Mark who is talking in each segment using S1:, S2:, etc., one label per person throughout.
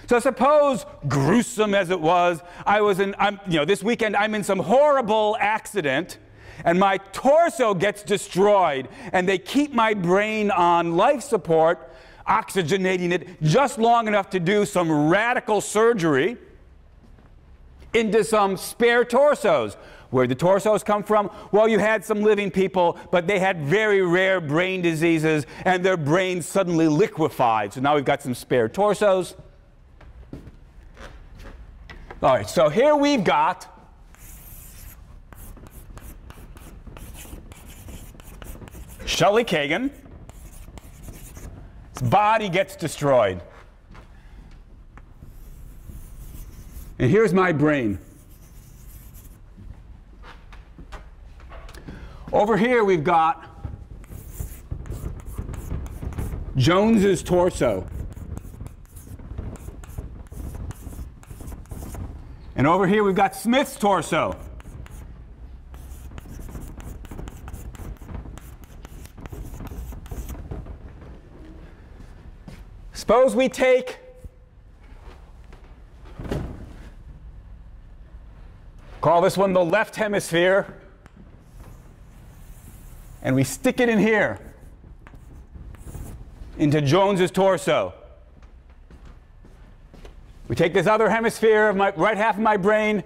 S1: So suppose, gruesome as it was, this weekend I'm in some horrible accident, and my torso gets destroyed, and they keep my brain on life support, oxygenating it just long enough to do some radical surgery into some spare torsos. Where the torsos come from? Well, you had some living people, but they had very rare brain diseases, and their brains suddenly liquefied. So now we've got some spare torsos. All right, so here we've got Shelley Kagan. His body gets destroyed. And here's my brain. Over here we've got Jones's torso. And over here we've got Smith's torso. Suppose we call this one the left hemisphere, and we stick it in here, into Jones's torso. We take this other hemisphere of my right half of my brain,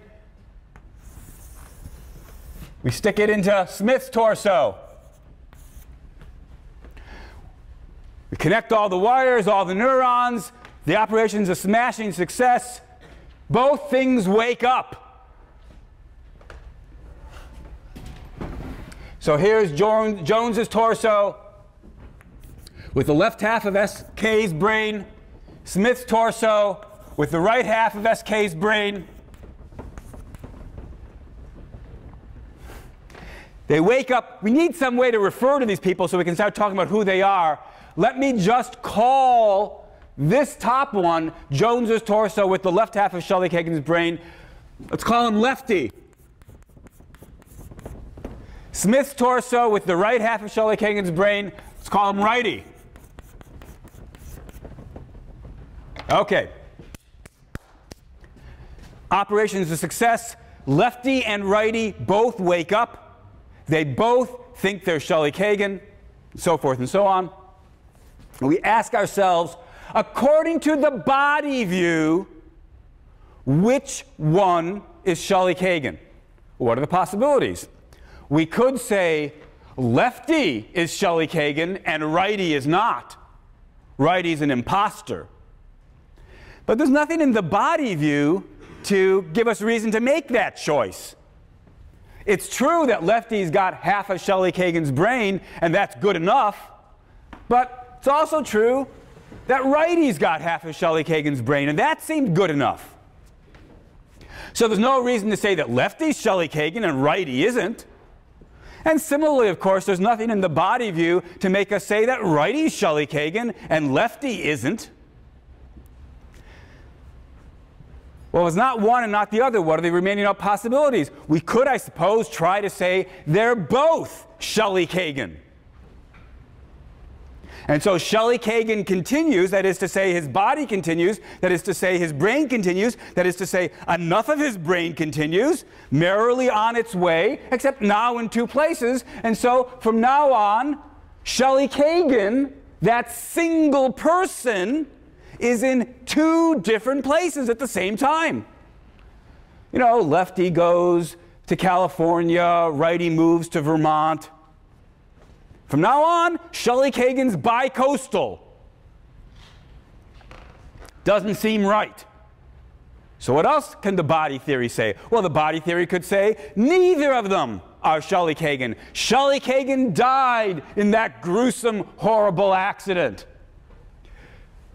S1: we stick it into Smith's torso. We connect all the wires, all the neurons, the operation's a smashing success. Both things wake up. So here's Jones's torso with the left half of SK's brain, Smith's torso with the right half of SK's brain. They wake up. We need some way to refer to these people so we can start talking about who they are. Let me just call this top one Jones's torso with the left half of Shelley Kagan's brain. Let's call him Lefty. Smith's torso with the right half of Shelley Kagan's brain, let's call him Righty. Okay. Operation's a success. Lefty and Righty both wake up. They both think they're Shelley Kagan, so forth and so on. And we ask ourselves, according to the body view, which one is Shelley Kagan? What are the possibilities? We could say Lefty is Shelley Kagan and Righty is not. Righty's an imposter. But there's nothing in the body view to give us reason to make that choice. It's true that Lefty's got half of Shelley Kagan's brain, and that's good enough. But it's also true that Righty's got half of Shelley Kagan's brain, and that seemed good enough. So there's no reason to say that Lefty's Shelley Kagan and Righty isn't. And similarly, of course, there's nothing in the body view to make us say that Righty's Shelley Kagan and Lefty isn't. Well, it's not one and not the other. What are the remaining possibilities? We could, I suppose, try to say they're both Shelley Kagan. And so Shelley Kagan continues, that is to say his body continues, that is to say his brain continues, that is to say enough of his brain continues, merrily on its way, except now in two places. And so from now on, Shelley Kagan, that single person, is in two different places at the same time. You know, Lefty goes to California, Righty moves to Vermont. From now on, Shelley Kagan's bi-coastal. Doesn't seem right. So what else can the body theory say? Well, the body theory could say neither of them are Shelley Kagan. Shelley Kagan died in that gruesome, horrible accident.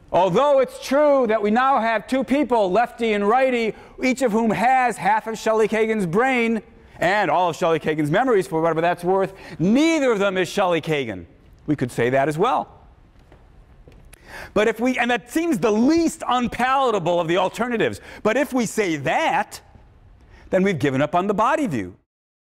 S1: Although it's true that we now have two people, Lefty and Righty, each of whom has half of Shelley Kagan's brain, and all of Shelley Kagan's memories, for whatever that's worth, neither of them is Shelley Kagan. We could say that as well. But if we, and that seems the least unpalatable of the alternatives, but if we say that, then we've given up on the body view.